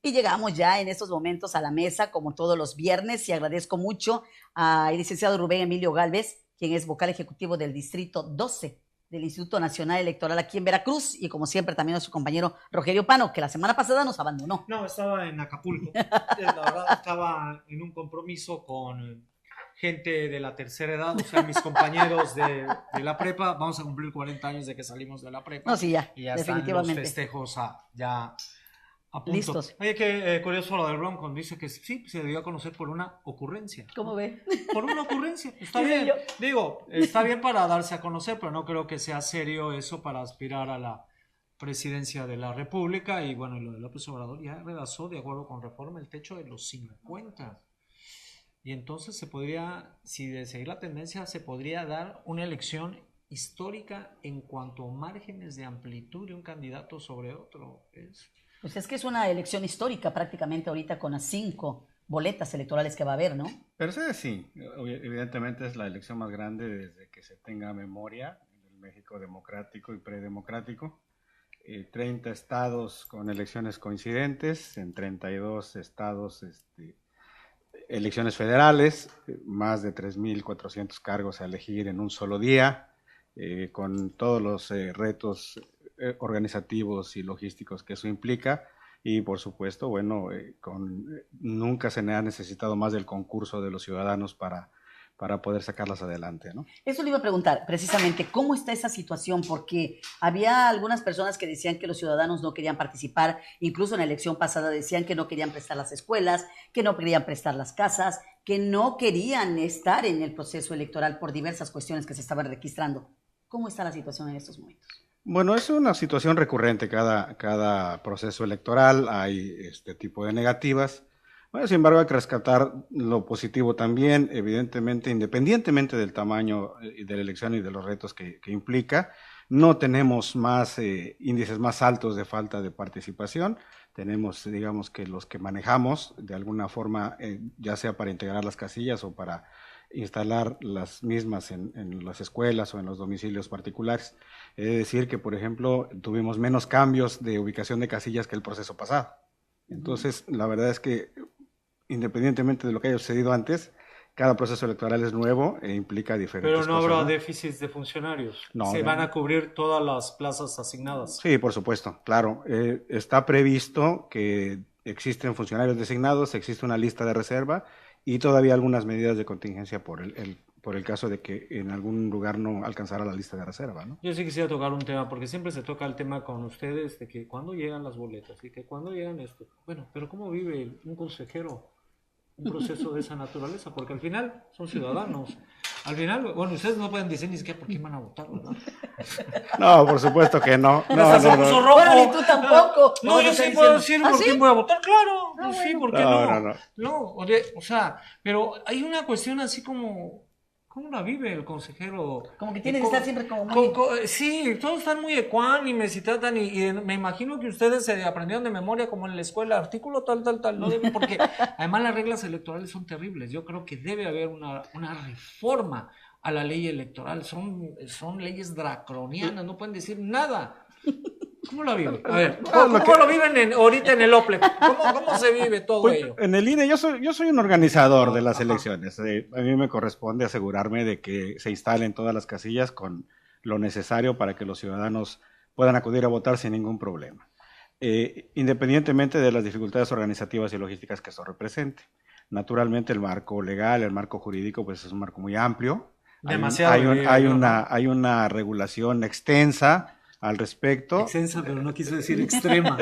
Y llegamos ya en estos momentos a la mesa, como todos los viernes, y agradezco mucho al licenciado Rubén Emilio Gálvez, quien es vocal ejecutivo del Distrito 12 del Instituto Nacional Electoral aquí en Veracruz, y como siempre también a su compañero Rogelio Pano, que la semana pasada nos abandonó. No, estaba en Acapulco. La verdad, estaba en un compromiso con gente de la tercera edad, o sea, mis compañeros de la prepa. Vamos a cumplir 40 años de que salimos de la No, prepa sí, ya, y ya están los definitivamente. festejos ya a punto. Listos. Oye, qué curioso lo del Bronco. Dice que sí, se debió a conocer por una ocurrencia. ¿Cómo ve? Por una ocurrencia, está Sí, bien. yo. Digo, está bien para darse a conocer, pero no creo que sea serio eso para aspirar a la presidencia de la República. Y bueno, lo de López Obrador ya rebasó, de acuerdo con reforma, el techo de los 50. Y entonces se podría, si de seguir la tendencia, se podría dar una elección histórica en cuanto a márgenes de amplitud de un candidato sobre otro. Pues es que es una elección histórica prácticamente ahorita con las 5 boletas electorales que va a haber, ¿no? Pero sí, evidentemente es la elección más grande desde que se tenga memoria en el México democrático y predemocrático. 30 estados con elecciones coincidentes, en 32 estados elecciones federales, más de 3.400 cargos a elegir en un solo día, con todos los retos organizativos y logísticos que eso implica. Y por supuesto, bueno, nunca se ha necesitado más del concurso de los ciudadanos para poder sacarlas adelante, ¿no? Eso le iba a preguntar, precisamente, ¿cómo está esa situación? Porque había algunas personas que decían que los ciudadanos no querían participar, incluso en la elección pasada decían que no querían prestar las escuelas, que no querían prestar las casas, que no querían estar en el proceso electoral por diversas cuestiones que se estaban registrando. ¿Cómo está la situación en estos momentos? Bueno, es una situación recurrente cada proceso electoral, hay este tipo de negativas. Bueno, sin embargo, hay que rescatar lo positivo también, evidentemente, independientemente del tamaño de la elección y de los retos que implica. No tenemos más índices más altos de falta de participación. Tenemos, digamos, que los que manejamos de alguna forma, ya sea para integrar las casillas o para instalar las mismas en las escuelas o en los domicilios particulares. Es decir, que por ejemplo tuvimos menos cambios de ubicación de casillas que el proceso pasado. Entonces, la verdad es que independientemente de lo que haya sucedido antes, cada proceso electoral es nuevo e implica Pero diferentes no cosas, habrá ¿no? déficits de funcionarios. No, Se van no. a cubrir todas las plazas asignadas. Sí, por supuesto, claro. Está previsto que existen funcionarios designados, existe una lista de reserva y todavía algunas medidas de contingencia por el caso de que en algún lugar no alcanzara la lista de reserva, ¿no? Yo sí quisiera tocar un tema, porque siempre se toca el tema con ustedes de que cuando llegan las boletas y que cuando llegan esto. Bueno, pero ¿cómo vive un consejero un proceso de esa naturaleza? Porque al final son ciudadanos. Al final, bueno, ustedes no pueden decir ni siquiera por quién van a votar, ¿verdad? No, por supuesto que no. Hasta No, se no, puso no. rojo. Bueno, ni tú tampoco. No, Vamos a yo estar sí puedo diciendo, decir ¿ah, por sí? quién voy a votar, claro. Ah, Pues sí, bueno. ¿por qué No, no, no? no. No, o sea, pero hay una cuestión así como, ¿cómo la vive el consejero? Como que tienes que estar siempre como muy... Sí, todos están muy ecuánimes y tratan, y me imagino que ustedes se aprendieron de memoria como en la escuela, artículo tal, tal, tal, no debe, porque además las reglas electorales son terribles. Yo creo que debe haber una reforma a la ley electoral. Son leyes draconianas, no pueden decir nada. ¿Cómo lo vive? A ver, Ah, ¿cómo lo viven ahorita en el OPLE? ¿Cómo se vive todo Pues, ello? en el INE yo soy un organizador de las Ajá. elecciones. A mí me corresponde asegurarme de que se instalen todas las casillas con lo necesario para que los ciudadanos puedan acudir a votar sin ningún problema, independientemente de las dificultades organizativas y logísticas que eso represente. Naturalmente el marco legal, el marco jurídico, pues es un marco muy amplio. Demasiado, diría yo, ¿no? Hay una regulación extensa al respecto. Extensa, pero no quiso decir extrema.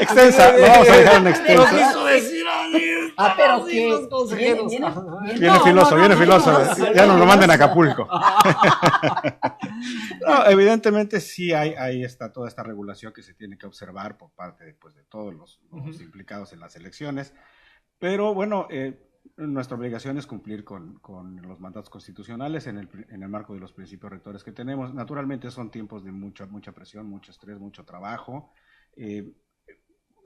Extensa, lo vamos a dejar en No extensa. quiso decir así. Ah, pero Así que los consejeros. Viene filoso, viene filoso. Ya nos lo manden a Acapulco. No, evidentemente sí ahí está toda esta regulación que se tiene que observar por parte pues, de todos los implicados en las elecciones. Pero bueno, nuestra obligación es cumplir con los mandatos constitucionales en el marco de los principios rectores que tenemos. Naturalmente son tiempos de mucha presión, mucho estrés, mucho trabajo.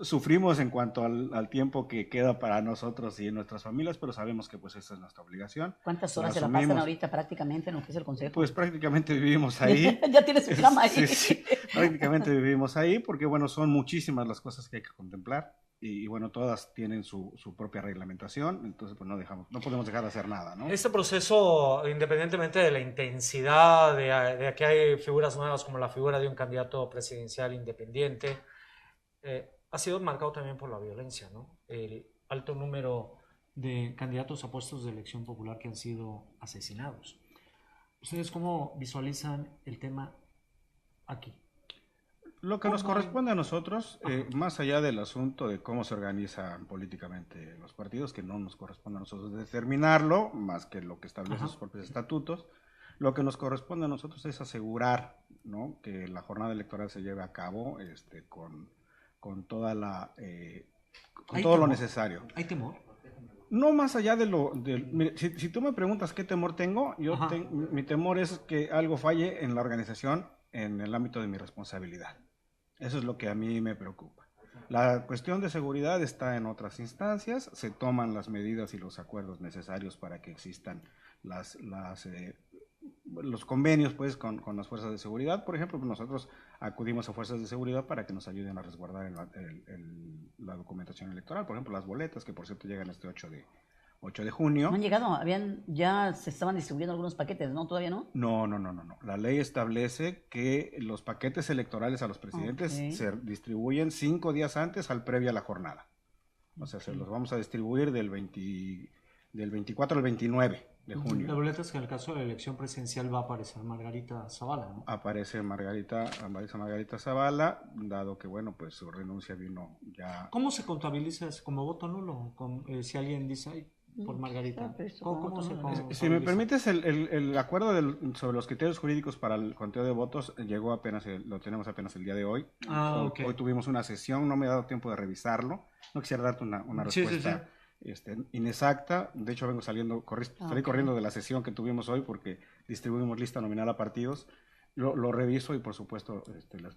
sufrimos en cuanto al tiempo que queda para nosotros y nuestras familias, pero sabemos que pues esa es nuestra obligación. ¿Cuántas horas se la pasan ahorita prácticamente en lo que es el Consejo? Pues prácticamente vivimos ahí. Ya tienes su cama ahí. Sí, prácticamente vivimos ahí porque bueno, son muchísimas las cosas que hay que contemplar y bueno, todas tienen su propia reglamentación, entonces pues no podemos dejar de hacer nada, ¿no? Este proceso, independientemente de la intensidad, de que hay figuras nuevas como la figura de un candidato presidencial independiente, ha sido marcado también por la violencia, ¿no? El alto número de candidatos a puestos de elección popular que han sido asesinados. ¿Ustedes cómo visualizan el tema aquí? Lo que nos corresponde a nosotros, más allá del asunto de cómo se organizan políticamente los partidos, que no nos corresponde a nosotros determinarlo, más que lo que establecen sus propios estatutos, lo que nos corresponde a nosotros es asegurar, ¿no?, que la jornada electoral se lleve a cabo con toda con todo lo necesario. ¿Hay temor? No más allá de mire, si tú me preguntas qué temor tengo, mi temor es que algo falle en la organización en el ámbito de mi responsabilidad. Eso es lo que a mí me preocupa. La cuestión de seguridad está en otras instancias, se toman las medidas y los acuerdos necesarios para que existan los convenios pues con las fuerzas de seguridad. Por ejemplo, nosotros acudimos a fuerzas de seguridad para que nos ayuden a resguardar la documentación electoral, por ejemplo las boletas, que por cierto llegan este 8 de junio. No han llegado, ya se estaban distribuyendo algunos paquetes, ¿no? ¿Todavía no? No. La ley establece que los paquetes electorales a los presidentes se distribuyen 5 días antes al previo a la jornada. O sea, se los vamos a distribuir del 24 al 29 de junio. La boleta es que en el caso de la elección presidencial va a aparecer Margarita Zavala, ¿no? Aparece Margarita Zavala, dado que, bueno, pues su renuncia vino ya... ¿Cómo se contabiliza como voto nulo? Si alguien dice, ay, por Margarita. ¿Cómo se contabiliza? Si me permites, el acuerdo sobre los criterios jurídicos para el conteo de votos llegó apenas, lo tenemos apenas el día de hoy. Hoy tuvimos una sesión, no me he dado tiempo de revisarlo. No quisiera darte una respuesta inexacta. De hecho, salí corriendo de la sesión que tuvimos hoy porque distribuimos lista nominal a partidos. Lo reviso y por supuesto pero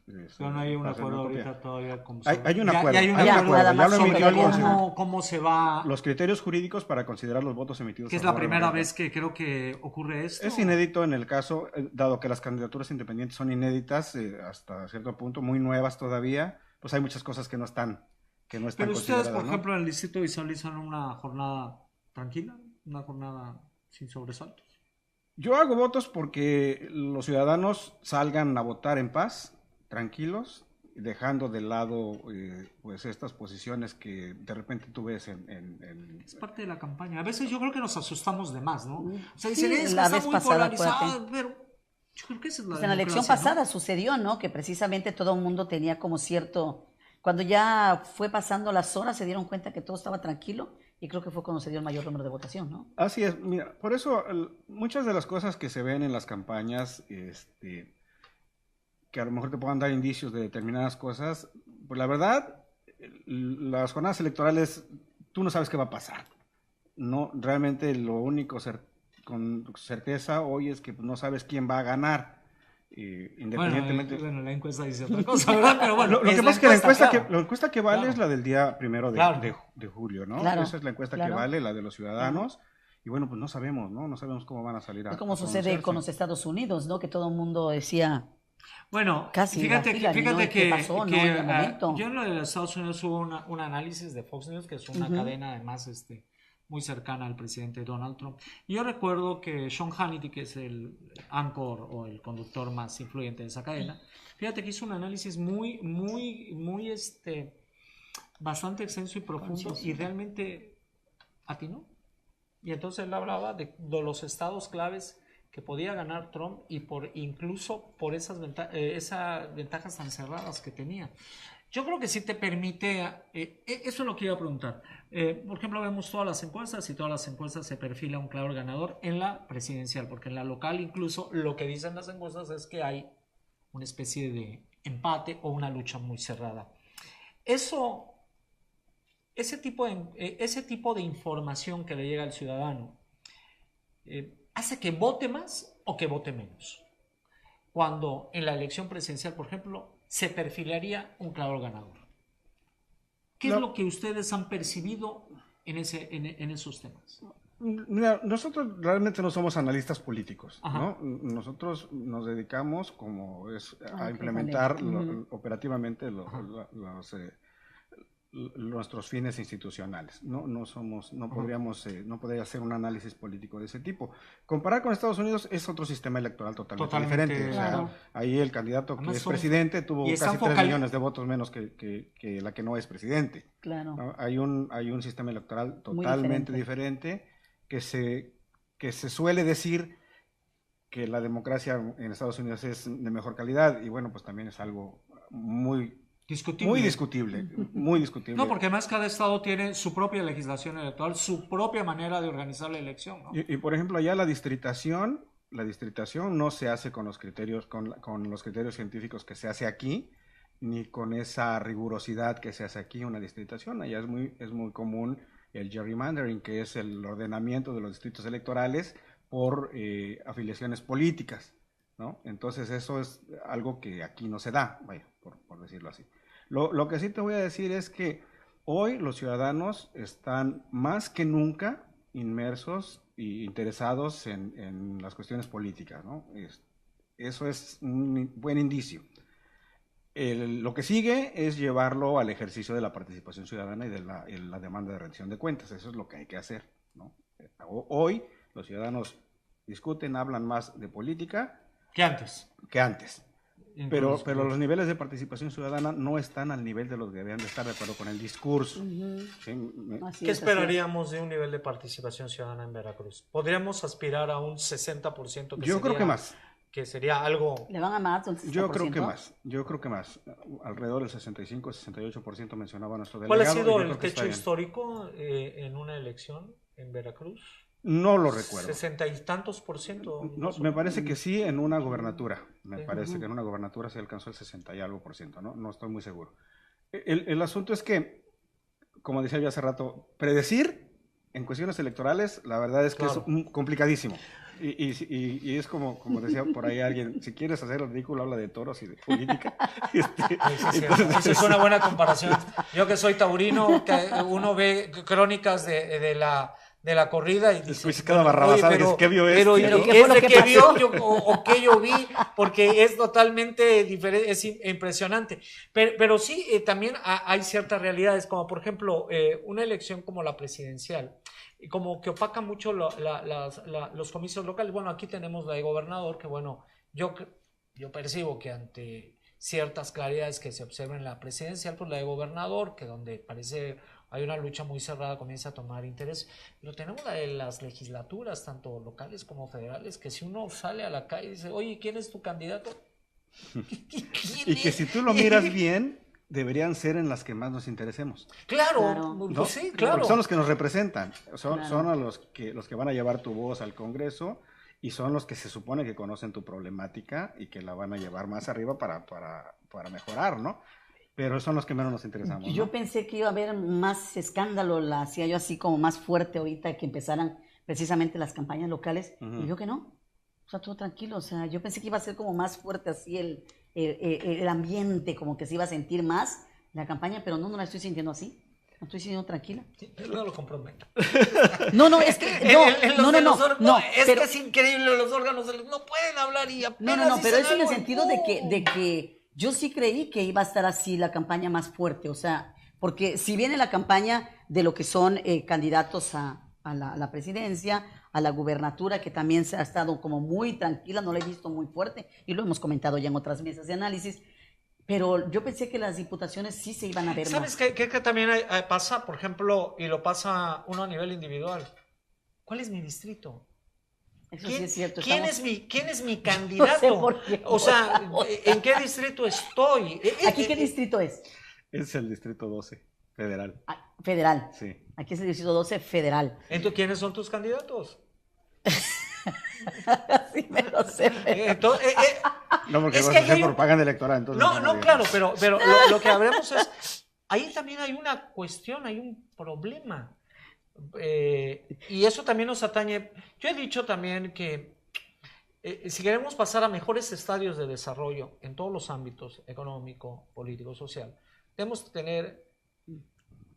no hay un acuerdo ahorita todavía. Hay un acuerdo. Ya lo emitió el Consejo. ¿Cómo se va? Los criterios jurídicos para considerar los votos emitidos. Que es la primera vez que creo que ocurre esto. Es inédito en el caso, dado que las candidaturas independientes son inéditas hasta cierto punto, muy nuevas todavía, pues hay muchas cosas que no están Pero ustedes, por ejemplo, en el distrito visualizan una jornada tranquila, una jornada sin sobresaltos. Yo hago votos porque los ciudadanos salgan a votar en paz, tranquilos, dejando de lado pues estas posiciones que de repente tú ves Es parte de la campaña. A veces yo creo que nos asustamos de más, ¿no? O sea, dicen, es que está muy polarizada, pero yo creo que esa es la en la elección pasada sucedió, ¿no? Que precisamente todo el mundo tenía como cierto... Cuando ya fue pasando las horas se dieron cuenta que todo estaba tranquilo y creo que fue cuando se dio el mayor número de votación, ¿no? Así es, mira, por eso muchas de las cosas que se ven en las campañas, que a lo mejor te puedan dar indicios de determinadas cosas, pues la verdad, las jornadas electorales, tú no sabes qué va a pasar. No, realmente lo único con certeza hoy es que no sabes quién va a ganar. Independientemente. Bueno, la encuesta dice otra cosa, ¿verdad? Pero bueno, lo que pasa es que la encuesta que vale es la del día 1 de julio, ¿no? Claro, esa es la encuesta que vale, la de los ciudadanos. Y bueno, pues no sabemos, ¿no? No sabemos cómo van a salir Es como sucede con los Estados Unidos, ¿no? Que todo el mundo decía. Bueno, casi fíjate que ¿qué pasó, ¿no? En el momento. Yo en lo de los Estados Unidos hubo un análisis de Fox News, que es una cadena además muy cercana al presidente Donald Trump. Y yo recuerdo que Sean Hannity, que es el anchor o el conductor más influyente de esa cadena, fíjate que hizo un análisis muy bastante extenso y profundo y realmente atinó. Y entonces él hablaba de los estados claves que podía ganar Trump y incluso por esas ventajas tan cerradas que tenía. Yo creo que sí te permite, eso es lo que iba a preguntar. Por ejemplo, vemos todas las encuestas y todas las encuestas se perfila un claro ganador en la presidencial, porque en la local incluso lo que dicen las encuestas es que hay una especie de empate o una lucha muy cerrada. Ese tipo de información que le llega al ciudadano hace que vote más o que vote menos. Cuando en la elección presidencial, por ejemplo, se perfilaría un claro ganador. ¿Qué es lo que ustedes han percibido en esos temas? Mira, nosotros realmente no somos analistas políticos, Ajá. ¿no? Nosotros nos dedicamos como es a Ok, implementar vale. operativamente nuestros fines institucionales. No podríamos, no podría hacer un análisis político de ese tipo. Comparar con Estados Unidos es otro sistema electoral totalmente diferente. O sea, Claro. ahí el candidato que Además es son- presidente y tuvo están casi 3 focal- millones de votos menos que la que no es presidente. Claro. ¿No? Hay un sistema electoral Muy totalmente diferente que se suele decir que la democracia en Estados Unidos es de mejor calidad y bueno, pues también es algo muy discutible. muy discutible. No, porque además cada estado tiene su propia legislación electoral, su propia manera de organizar la elección, ¿no? Y por ejemplo, allá la distritación no se hace con los criterios, con los criterios científicos que se hace aquí, ni con esa rigurosidad que se hace aquí una distritación. Allá es muy común el gerrymandering, que es el ordenamiento de los distritos electorales por afiliaciones políticas, ¿no? Entonces eso es algo que aquí no se da, vaya, por decirlo así. Lo que sí te voy a decir es que hoy los ciudadanos están más que nunca inmersos e interesados en las cuestiones políticas, ¿no? Eso es un buen indicio. Lo que sigue es llevarlo al ejercicio de la participación ciudadana y de la demanda de rendición de cuentas. Eso es lo que hay que hacer, ¿no? Hoy los ciudadanos discuten, hablan más de política que antes. Pero los niveles de participación ciudadana no están al nivel de los que deberían de estar de acuerdo con el discurso. ¿Qué esperaríamos de un nivel de participación ciudadana en Veracruz? ¿Podríamos aspirar a un 60%? Yo creo que más. Que sería algo... ¿Le van a más un 60%? Yo creo que más. Alrededor del 65-68% mencionaba nuestro ¿Cuál delegado. ha sido el techo histórico en una elección en Veracruz? No lo recuerdo. 60 y tantos %. No, me parece que sí en una gobernatura. Me parece que en una gobernatura se alcanzó el 60 y algo % ¿no? No estoy muy seguro. El asunto es que, como decía yo hace rato, predecir en cuestiones electorales, la verdad es que es complicadíísimo. Y es como decía por ahí alguien, si quieres hacer el ridículo, habla de toros y de política. Esa es una buena comparación. Yo que soy taurino, que uno ve crónicas de la corrida y dice, cada barrabasada, ¿qué vio pero este? ¿qué es de qué vio o qué yo vi? Porque es totalmente diferente, es impresionante. Pero sí, también hay ciertas realidades, como por ejemplo, una elección como la presidencial, como que opaca mucho los comicios locales. Bueno, aquí tenemos la de gobernador, que bueno, yo percibo que ante ciertas claridades que se observan en la presidencial, pues la de gobernador, que donde parece hay una lucha muy cerrada, comienza a tomar interés. Pero tenemos la de las legislaturas, tanto locales como federales, que si uno sale a la calle y dice, oye, ¿quién es tu candidato? Y que si tú lo miras bien, deberían ser en las que más nos interesemos. Claro, ¿no? pues sí, claro. Porque son los que nos representan, son a los que van a llevar tu voz al Congreso y son los que se supone que conocen tu problemática y que la van a llevar más arriba para mejorar, ¿no? Pero son los que menos nos interesamos. Yo ¿no? pensé que iba a haber más escándalo, la hacía yo así como más fuerte ahorita que empezaran precisamente las campañas locales, y veo que no, o sea, todo tranquilo, o sea, yo pensé que iba a ser como más fuerte así el ambiente, como que se iba a sentir más la campaña, pero no la estoy sintiendo así. No estoy sintiendo tranquila. Sí, no lo comprometo. No, es que no, es que es increíble, los órganos no pueden hablar y apenas no, pero es en el algo, sentido de que yo sí creí que iba a estar así la campaña más fuerte, o sea, porque si viene la campaña de lo que son candidatos a la presidencia, a la gubernatura, que también se ha estado como muy tranquila, no la he visto muy fuerte, y lo hemos comentado ya en otras mesas de análisis, pero yo pensé que las diputaciones sí se iban a ver ¿Sabes más. qué también pasa, por ejemplo, y lo pasa uno a nivel individual? ¿Cuál es mi distrito? Eso sí es cierto. ¿Quién es mi candidato? No sé por qué. O sea, ¿en qué distrito estoy? ¿Aquí qué distrito es? Es el distrito 12, federal. Federal. Sí. Aquí es el distrito 12, federal. Entonces, ¿quiénes son tus candidatos? Sí, me lo sé. No, porque es vas que a hacer propaganda electoral. Entonces no, claro, pero lo que hablemos es, ahí también hay una cuestión, hay un problema. Y eso también nos atañe. Yo he dicho también que si queremos pasar a mejores estadios de desarrollo en todos los ámbitos, económico, político, social, debemos tener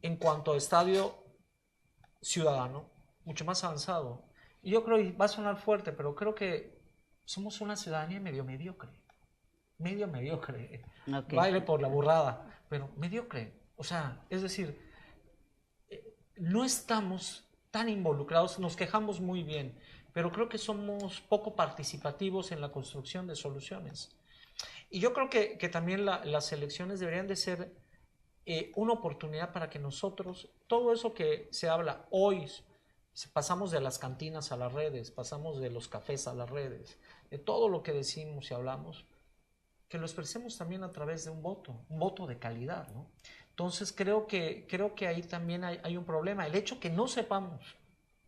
en cuanto a estadio ciudadano, mucho más avanzado. Y yo creo, y va a sonar fuerte, pero creo que somos una ciudadanía medio mediocre. Medio mediocre. Okay. Baile por la burrada, pero mediocre. O sea, es decir, no estamos tan involucrados, nos quejamos muy bien, pero creo que somos poco participativos en la construcción de soluciones. Y yo creo que también las elecciones deberían de ser una oportunidad para que nosotros, todo eso que se habla hoy, pasamos de las cantinas a las redes, pasamos de los cafés a las redes, de todo lo que decimos y hablamos, que lo expresemos también a través de un voto de calidad, ¿no? Entonces creo que ahí también hay un problema. El hecho que no sepamos,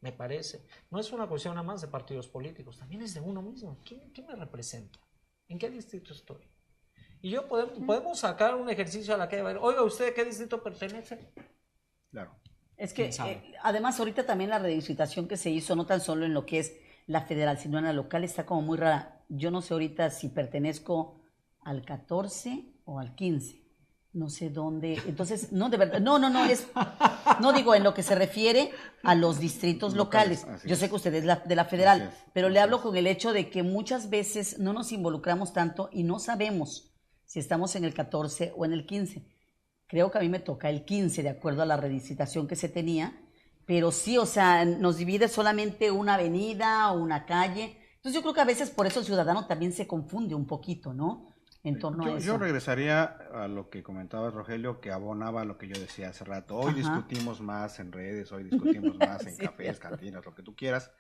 me parece, no es una cuestión nada más de partidos políticos, también es de uno mismo. ¿Quién me representa? ¿En qué distrito estoy? Y yo podemos sacar un ejercicio a la calle, oiga, ¿usted a qué distrito pertenece? Claro. Es que además ahorita también la redistribución que se hizo, no tan solo en lo que es la federal, sino en la local, está como muy rara. Yo no sé ahorita si pertenezco al 14 o al 15. No sé dónde. Entonces, no, de verdad, no digo en lo que se refiere a los distritos locales. Yo sé que usted es de la federal, pero le hablo con el hecho de que muchas veces no nos involucramos tanto y no sabemos si estamos en el 14 o en el 15. Creo que a mí me toca el 15 de acuerdo a la redistribución que se tenía, pero sí, o sea, nos divide solamente una avenida o una calle. Entonces yo creo que a veces por eso el ciudadano también se confunde un poquito, ¿no? En torno a eso. Yo regresaría a lo que comentaba Rogelio, que abonaba a lo que yo decía hace rato. Hoy discutimos más en redes, hoy discutimos más en cafés, cantinas, lo que tú quieras,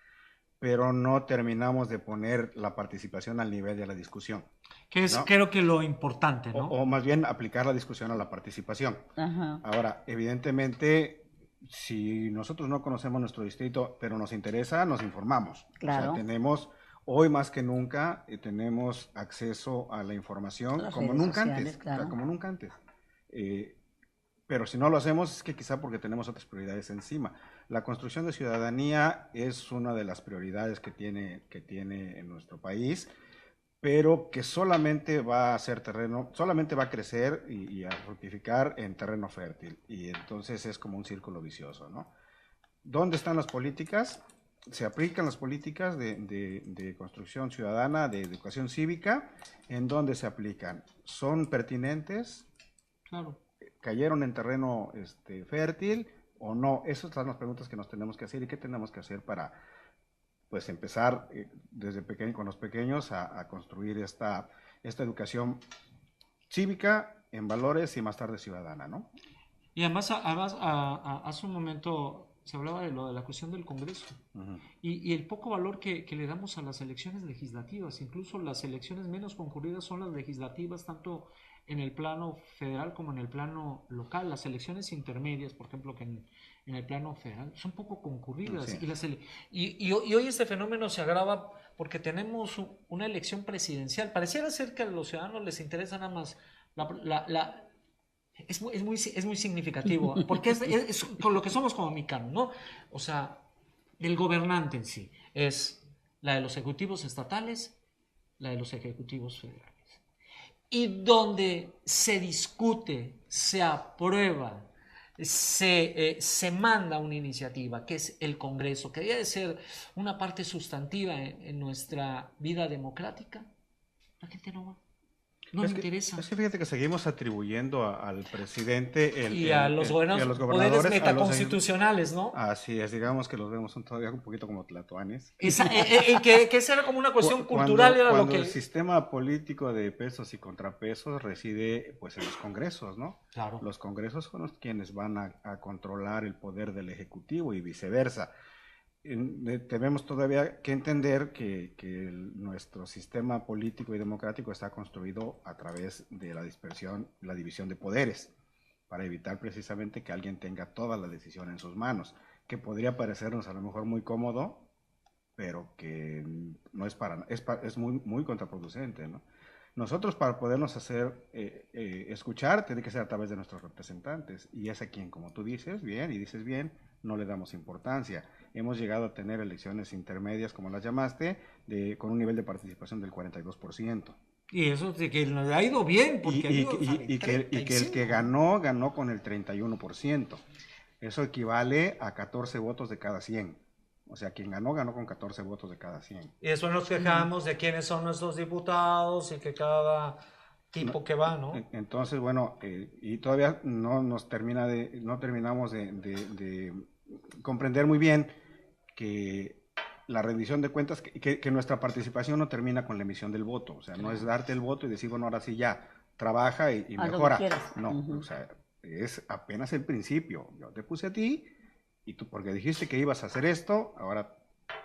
pero no terminamos de poner la participación al nivel de la discusión. Que es, ¿no? Creo que lo importante, ¿no? O más bien aplicar la discusión a la participación. Ajá. Ahora, evidentemente, si nosotros no conocemos nuestro distrito, pero nos interesa, nos informamos. Claro. O sea, tenemos, hoy más que nunca, tenemos acceso a la información como nunca antes. Claro. O sea, como nunca antes. Pero si no lo hacemos es que quizá porque tenemos otras prioridades encima. La construcción de ciudadanía es una de las prioridades que tiene en nuestro país, pero que solamente va a ser terreno, solamente va a crecer y a fructificar en terreno fértil. Y entonces es como un círculo vicioso, ¿no? ¿Dónde están las políticas? Se aplican las políticas de construcción ciudadana, de educación cívica. ¿En dónde se aplican? ¿Son pertinentes? Claro. ¿Cayeron en terreno fértil o no? Esas son las preguntas que nos tenemos que hacer y qué tenemos que hacer para pues empezar desde pequeño con los pequeños a construir esta educación cívica en valores y más tarde ciudadana, ¿no? Y además hace un momento se hablaba de la cuestión del Congreso y el poco valor que le damos a las elecciones legislativas. Incluso las elecciones menos concurridas son las legislativas, tanto en el plano federal como en el plano local. Las elecciones intermedias, por ejemplo, que en el plano federal, son poco concurridas. Sí. Y hoy este fenómeno se agrava porque tenemos una elección presidencial. Pareciera ser que a los ciudadanos les interesa nada más es muy significativo, porque es con lo que somos como mexicanos, ¿no? O sea, el gobernante en sí es la de los ejecutivos estatales, la de los ejecutivos federales. Y donde se discute, se aprueba, se manda una iniciativa, que es el Congreso, que debe ser una parte sustantiva en nuestra vida democrática, la gente no va. No le interesa. Es que fíjate que seguimos atribuyendo al presidente y a los gobernadores poderes metaconstitucionales, ¿no? Así es, digamos que los vemos todavía un poquito como tlatoanes. Que esa era como una cuestión cultural. Cuando el sistema político de pesos y contrapesos reside pues en los congresos, ¿no? Claro. Los congresos son los quienes van a controlar el poder del ejecutivo y viceversa. Tenemos todavía que entender que nuestro sistema político y democrático está construido a través de la dispersión, la división de poderes, para evitar precisamente que alguien tenga toda la decisión en sus manos, que podría parecernos a lo mejor muy cómodo, pero que no es muy, muy contraproducente, ¿no? Nosotros para podernos hacer escuchar tiene que ser a través de nuestros representantes, y es a quien, como tú dices bien y dices bien, no le damos importancia. Hemos llegado a tener elecciones intermedias, como las llamaste, con un nivel de participación del 42%. Y eso de que le ha ido bien, porque y que el que ganó con el 31%. Eso equivale a 14 votos de cada 100. O sea, quien ganó con 14 votos de cada 100. Y eso nos quejamos de quiénes son nuestros diputados y que cada tipo que va, ¿no? Entonces, bueno, y todavía no terminamos de comprender muy bien que la rendición de cuentas, que nuestra participación no termina con la emisión del voto. O sea, no es darte el voto y decir, bueno, ahora sí ya, trabaja y mejora. No, o sea, es apenas el principio. Yo te puse a ti y tú, porque dijiste que ibas a hacer esto, ahora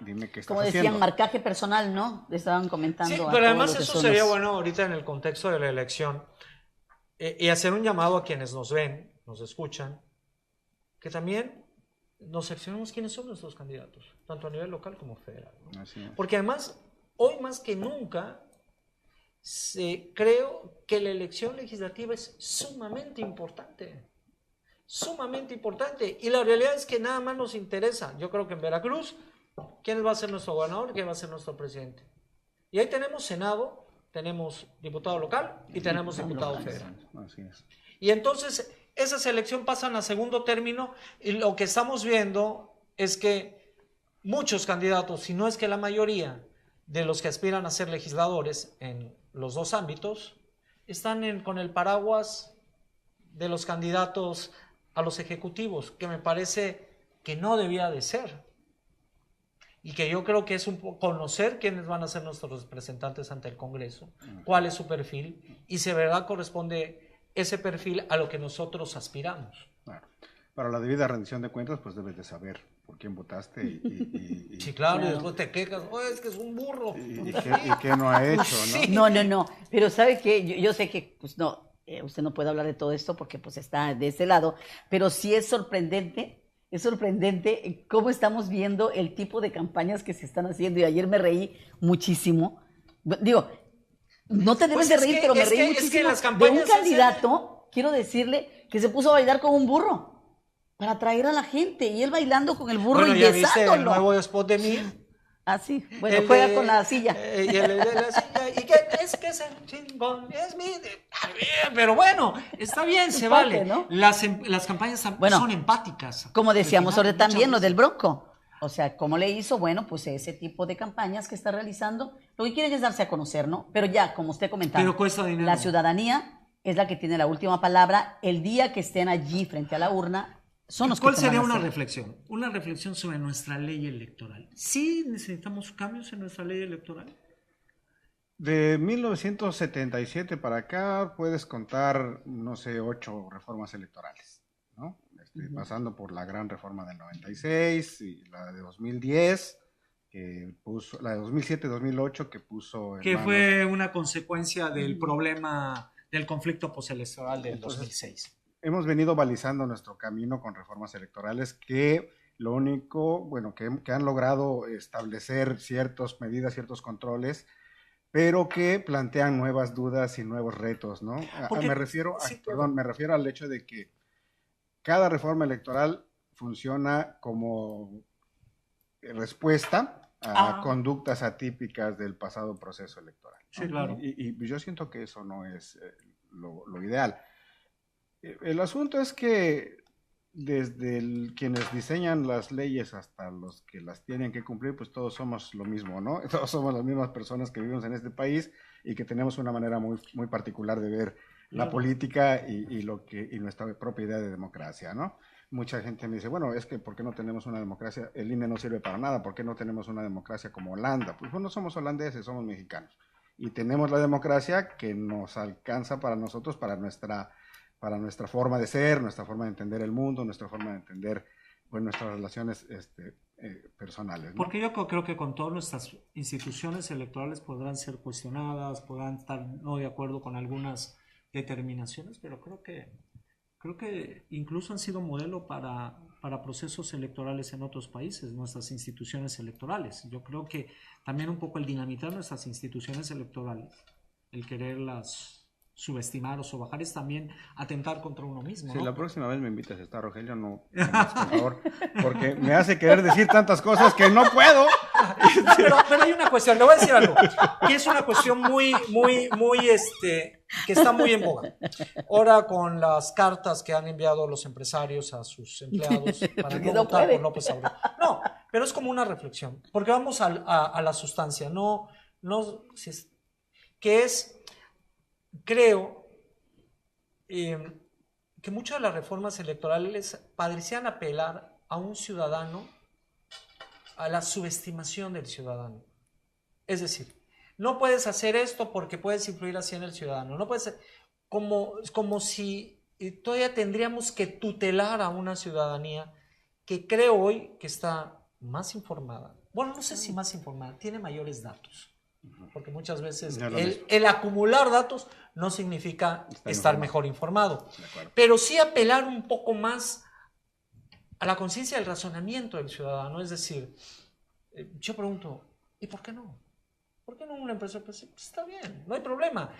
dime qué estás como decían, haciendo. marcaje personal, ¿no? Le estaban comentando. Sí, a pero además todos eso sería bueno ahorita en el contexto de la elección y hacer un llamado a quienes nos ven, nos escuchan, que también nos seccionemos quiénes son nuestros candidatos, tanto a nivel local como federal, ¿no? Así es. Porque además, hoy más que nunca, creo que la elección legislativa es sumamente importante. Sumamente importante. Y la realidad es que nada más nos interesa. Yo creo que en Veracruz, ¿quién va a ser nuestro gobernador y quién va a ser nuestro presidente? Y ahí tenemos Senado, tenemos diputado local y tenemos diputado federal. Así es. Y entonces esas elecciones pasan a segundo término y lo que estamos viendo es que muchos candidatos, si no es que la mayoría de los que aspiran a ser legisladores en los dos ámbitos, están con el paraguas de los candidatos a los ejecutivos, que me parece que no debía de ser. Y que yo creo que es conocer quiénes van a ser nuestros representantes ante el Congreso, cuál es su perfil, y si de verdad corresponde ese perfil a lo que nosotros aspiramos. Claro. Para la debida rendición de cuentas, pues debes de saber por quién votaste y sí, claro, y después te quejas, es que es un burro. Y qué no ha hecho, ¿no? No, pero ¿sabe qué? Yo sé que, pues no, usted no puede hablar de todo esto porque pues está de ese lado, pero sí es sorprendente cómo estamos viendo el tipo de campañas que se están haciendo, y ayer me reí muchísimo. Digo, no te debes de reír, pero me reí muchísimo. Es que las campañas de un candidato, quiero decirle, que se puso a bailar con un burro para atraer a la gente, y él bailando con el burro y besándolo. ¿Viste el nuevo spot de mí? Ah, sí, bueno, juega con la silla. Y que es que ese chingón es mi... Pero bueno, está bien, se vale, ¿no? Las campañas son empáticas. Como decíamos ahora también, lo del Bronco. O sea, ¿cómo le hizo? Bueno, pues ese tipo de campañas que está realizando, lo que quieren es darse a conocer, ¿no? Pero ya, como usted comentaba, pero cuesta dinero. La ciudadanía es la que tiene la última palabra. El día que estén allí frente a la urna, son los que ¿Cuál sería una reflexión? Una reflexión sobre nuestra ley electoral. ¿Sí necesitamos cambios en nuestra ley electoral? De 1977 para acá puedes contar, no sé, 8 reformas electorales, ¿no? Pasando por la gran reforma del 96 y la de 2010, que puso, la de 2007-2008 que puso... Que fue una consecuencia del problema del conflicto postelectoral del 2006. Hemos venido balizando nuestro camino con reformas electorales que lo único, bueno, que han logrado establecer ciertas medidas, ciertos controles, pero que plantean nuevas dudas y nuevos retos, ¿no? Me refiero al hecho de que cada reforma electoral funciona como respuesta a conductas atípicas del pasado proceso electoral. Sí, claro. Y yo siento que eso no es lo ideal. El asunto es que desde quienes diseñan las leyes hasta los que las tienen que cumplir, pues todos somos lo mismo, ¿no? Todos somos las mismas personas que vivimos en este país y que tenemos una manera muy, muy particular de ver la política y nuestra propia idea de democracia, ¿no? Mucha gente me dice, bueno, es que ¿por qué no tenemos una democracia? El INE no sirve para nada, ¿por qué no tenemos una democracia como Holanda? Pues no somos holandeses, somos mexicanos. Y tenemos la democracia que nos alcanza para nosotros, para nuestra forma de ser, nuestra forma de entender el mundo, nuestra forma de entender nuestras relaciones personales, ¿no? Porque yo creo que con todas nuestras instituciones electorales podrán ser cuestionadas, podrán estar no de acuerdo con algunas determinaciones, pero creo que incluso han sido modelo para procesos electorales en otros países, nuestras instituciones electorales. Yo creo que también un poco el dinamitar nuestras instituciones electorales, el quererlas subestimar o sobajar, es también atentar contra uno mismo, Si ¿no? la próxima vez me invitas a estar, Rogelio, no, por favor, porque me hace querer decir tantas cosas que no puedo. Pero hay una cuestión, le voy a decir algo, que es una cuestión que está muy en boga. Ahora con las cartas que han enviado los empresarios a sus empleados para no votar por López Obrador. No, pero es como una reflexión, porque vamos a la sustancia, creo que muchas de las reformas electorales parecían apelar a un ciudadano, a la subestimación del ciudadano. Es decir, no puedes hacer esto porque puedes influir así en el ciudadano. No puedes, como si todavía tendríamos que tutelar a una ciudadanía que creo hoy que está más informada. Bueno, no sé si más informada, tiene mayores datos. Porque muchas veces el acumular datos no significa estar mejor informado. Pero sí apelar un poco más a la conciencia del razonamiento del ciudadano. Es decir, yo pregunto, ¿y por qué no? ¿Por qué no una empresa? Pues está bien, no hay problema.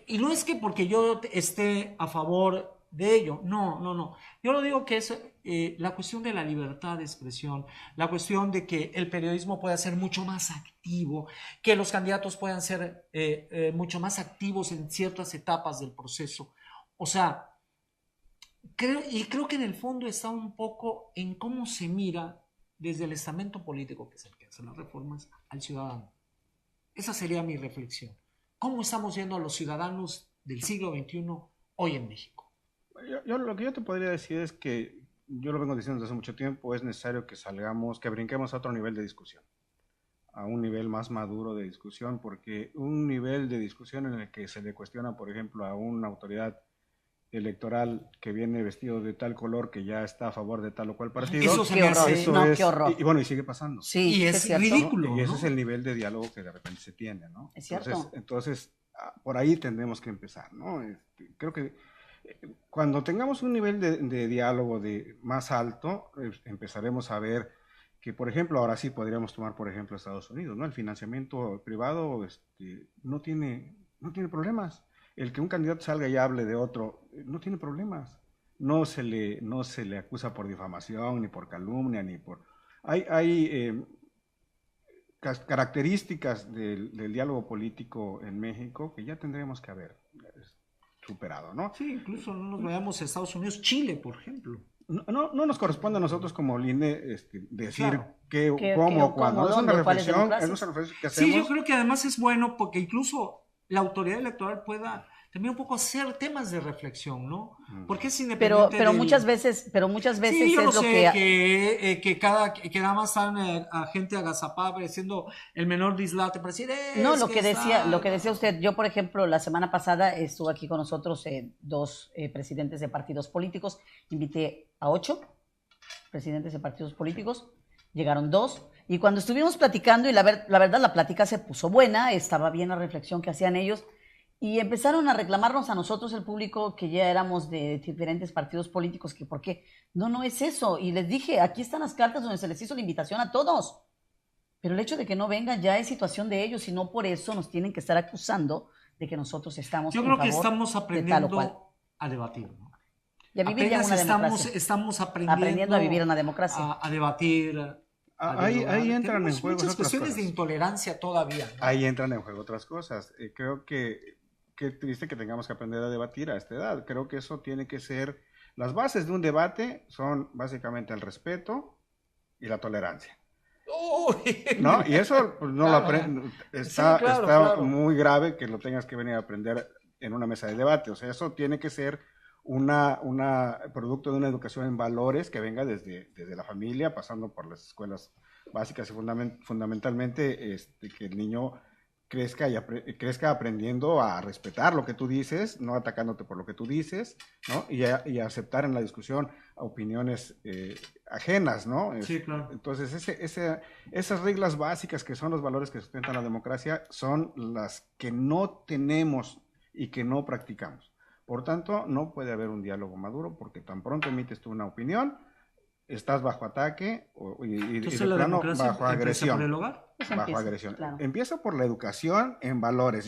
Y no es que porque yo esté a favor de ello, no. Yo lo digo que es la cuestión de la libertad de expresión, la cuestión de que el periodismo pueda ser mucho más activo, que los candidatos puedan ser mucho más activos en ciertas etapas del proceso. O sea, creo que en el fondo está un poco en cómo se mira desde el estamento político, que es el que hace las reformas, al ciudadano. Esa sería mi reflexión. ¿Cómo estamos viendo a los ciudadanos del siglo XXI hoy en México? Lo que yo te podría decir es que, yo lo vengo diciendo desde hace mucho tiempo, es necesario que brinquemos a otro nivel de discusión, a un nivel más maduro de discusión, porque un nivel de discusión en el que se le cuestiona, por ejemplo, a una autoridad electoral que viene vestido de tal color que ya está a favor de tal o cual partido. Eso qué horror, qué horror. Y bueno, y sigue pasando. Sí, y es ridículo. ¿no? Y ese ¿no? es el nivel de diálogo que de repente se tiene, ¿no? Es cierto. Entonces por ahí tendremos que empezar, ¿no? Creo que cuando tengamos un nivel de diálogo más alto, empezaremos a ver que, por ejemplo, ahora sí podríamos tomar, por ejemplo, Estados Unidos, ¿no? El financiamiento privado no tiene problemas. El que un candidato salga y hable de otro no tiene problemas. No se le acusa por difamación, ni por calumnia, ni por... Hay características del diálogo político en México que ya tendríamos que haber superado, ¿no? Sí, incluso no nos vayamos a Estados Unidos, Chile, por ejemplo. No nos corresponde a nosotros como INE decir Claro. cómo, cuándo. Es una reflexión que hacemos. Sí, yo creo que además es bueno porque incluso la autoridad electoral pueda también un poco hacer temas de reflexión, ¿no? Porque es independiente pero muchas veces sí, yo es lo lo sé, que nada más están a gente agazapada siendo el menor dislate para decir no, lo que decía usted, yo por ejemplo la semana pasada estuvo aquí con nosotros dos presidentes de partidos políticos, invité a 8 presidentes de partidos políticos, llegaron 2, y cuando estuvimos platicando, y la verdad la plática se puso buena, estaba bien la reflexión que hacían ellos, y empezaron a reclamarnos a nosotros, el público, que ya éramos de diferentes partidos políticos, que por qué. No es eso. Y les dije, aquí están las cartas donde se les hizo la invitación a todos. Pero el hecho de que no vengan ya es situación de ellos, y no por eso nos tienen que estar acusando de que nosotros estamos Yo creo que estamos aprendiendo a debatir, ¿no? Y a vivir ya una democracia. Estamos aprendiendo a vivir una democracia. A debatir. Ahí entran en juego muchas cuestiones de intolerancia todavía, ¿no? Ahí entran en juego otras cosas. Creo que qué triste que tengamos que aprender a debatir a esta edad. Creo que eso tiene que ser... Las bases de un debate son básicamente el respeto y la tolerancia. Uy. ¿No? Y eso pues, no claro. lo aprende. Está claro. Muy grave que lo tengas que venir a aprender en una mesa de debate. O sea, eso tiene que ser una producto de una educación en valores que venga desde la familia, pasando por las escuelas básicas y fundamentalmente que el niño crezca aprendiendo a respetar lo que tú dices, no atacándote por lo que tú dices, ¿no? Y a aceptar en la discusión opiniones ajenas, ¿no? Sí, claro. Entonces, esas reglas básicas que son los valores que sustentan la democracia son las que no tenemos y que no practicamos. Por tanto, no puede haber un diálogo maduro porque tan pronto emites tú una opinión, estás bajo ataque y de plano bajo agresión. ¿Por el hogar? Bajo agresión. Claro. Empieza por la educación en valores.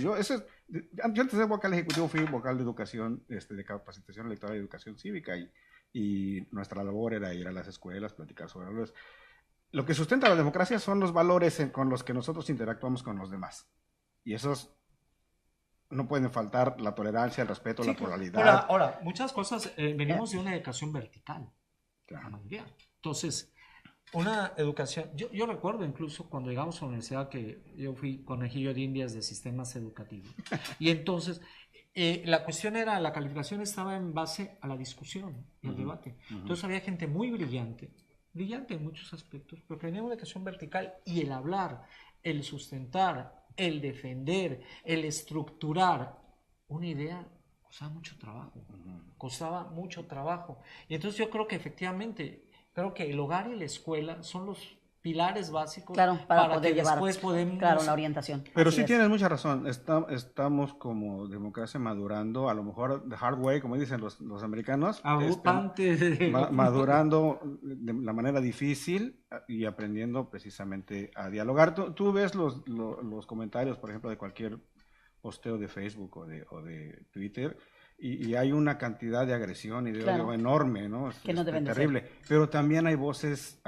Yo antes de vocal ejecutivo fui vocal de educación, de capacitación electoral y educación cívica, y nuestra labor era ir a las escuelas, platicar sobre valores. Lo que sustenta la democracia son los valores con los que nosotros interactuamos con los demás. Y esos no pueden faltar: la tolerancia, el respeto, la pluralidad. Ahora, muchas cosas, venimos de una educación vertical. Claro. Entonces, una educación, yo recuerdo incluso cuando llegamos a la universidad que yo fui conejillo de indias de sistemas educativos. Y entonces, la cuestión era, la calificación estaba en base a la discusión, el debate. Entonces había gente muy brillante en muchos aspectos, pero que venía de una educación vertical, y el hablar, el sustentar, el defender, el estructurar una idea costaba mucho trabajo. Y entonces yo creo que efectivamente, creo que el hogar y la escuela son los pilares básicos, claro, para poder que llevar, después podemos... claro, la orientación. Pero Así sí es. tienes mucha razón, estamos como democracia madurando, a lo mejor the hard way, como dicen los americanos, madurando de la manera difícil y aprendiendo precisamente a dialogar. Tú ves los comentarios, por ejemplo, de cualquier posteo de Facebook o de Twitter, y hay una cantidad de agresión y de odio enorme, ¿no? Que no deben terrible. Pero también hay voces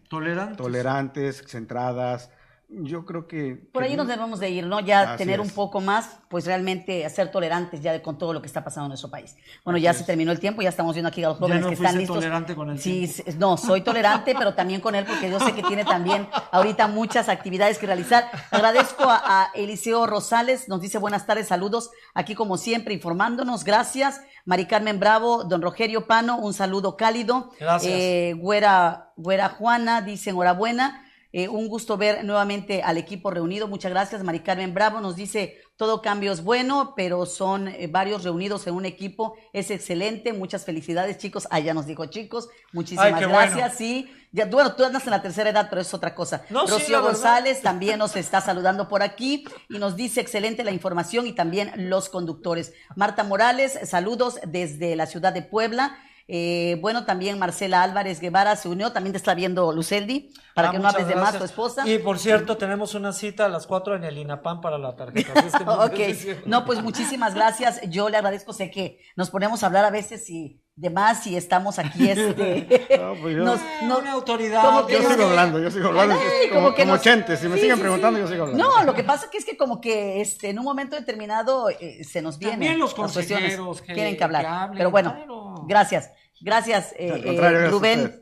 tolerantes, centradas. Yo creo que... Por ahí nos debemos de ir, ¿no? Ya tener un es. poco más, pues realmente ser tolerantes ya con todo lo que está pasando en nuestro país. Bueno, ya se terminó el tiempo, ya estamos viendo aquí a los jóvenes que están listos. Tolerante con el tiempo. No, soy tolerante, pero también con él, porque yo sé que tiene también ahorita muchas actividades que realizar. Agradezco a Eliseo Rosales, nos dice buenas tardes, saludos, aquí como siempre informándonos, gracias. Mari Carmen Bravo, don Rogerio Pano, un saludo cálido. Gracias. Güera Juana, dice enhorabuena. Un gusto ver nuevamente al equipo reunido. Muchas gracias. Mari Carmen Bravo nos dice, todo cambio es bueno, pero son varios reunidos en un equipo. Es excelente. Muchas felicidades, chicos. Ya nos dijo chicos. Muchísimas gracias. Bueno. Sí. Ya, bueno, tú andas en la tercera edad, pero es otra cosa. No, Rocío González también nos está saludando por aquí y nos dice excelente la información y también los conductores. Marta Morales, saludos desde la ciudad de Puebla. Bueno, también Marcela Álvarez Guevara se unió, también te está viendo Luceldi, para que no hables de más tu esposa. Y por cierto, tenemos una cita a las 4 en el INAPAM para la tarjeta. No, pues muchísimas gracias, yo le agradezco, sé que nos ponemos a hablar a veces y demás y estamos aquí una autoridad. Yo sigo hablando, como Chente, si me siguen preguntando yo sigo hablando. No, lo que pasa es que como que en un momento determinado se nos vienen también los consejeros quieren que hablar, pero bueno, gracias, Rubén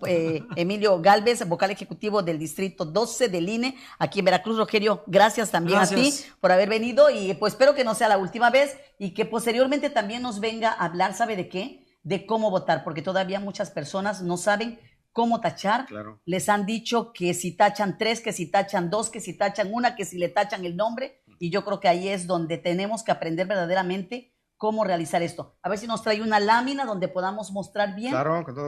Emilio Galvez, vocal ejecutivo del distrito 12 del INE, aquí en Veracruz. Rogelio, gracias también a ti por haber venido y pues espero que no sea la última vez y que posteriormente también nos venga a hablar, ¿sabe de qué? De cómo votar, porque todavía muchas personas no saben cómo tachar. Claro. Les han dicho que si tachan 3, que si tachan 2, que si tachan 1, que si le tachan el nombre, y yo creo que ahí es donde tenemos que aprender verdaderamente cómo realizar esto. A ver si nos trae una lámina donde podamos mostrar bien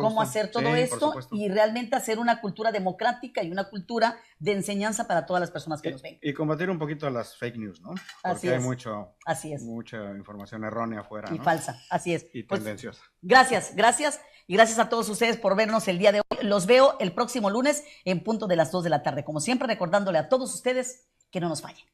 cómo hacer todo esto y realmente hacer una cultura democrática y una cultura de enseñanza para todas las personas que nos ven. Y combatir un poquito las fake news, ¿no? Porque hay mucha información errónea afuera, y falsa, así es. Y tendenciosa. Gracias. Y gracias a todos ustedes por vernos el día de hoy. Los veo el próximo lunes en punto de las 2 de la tarde. Como siempre, recordándole a todos ustedes que no nos fallen.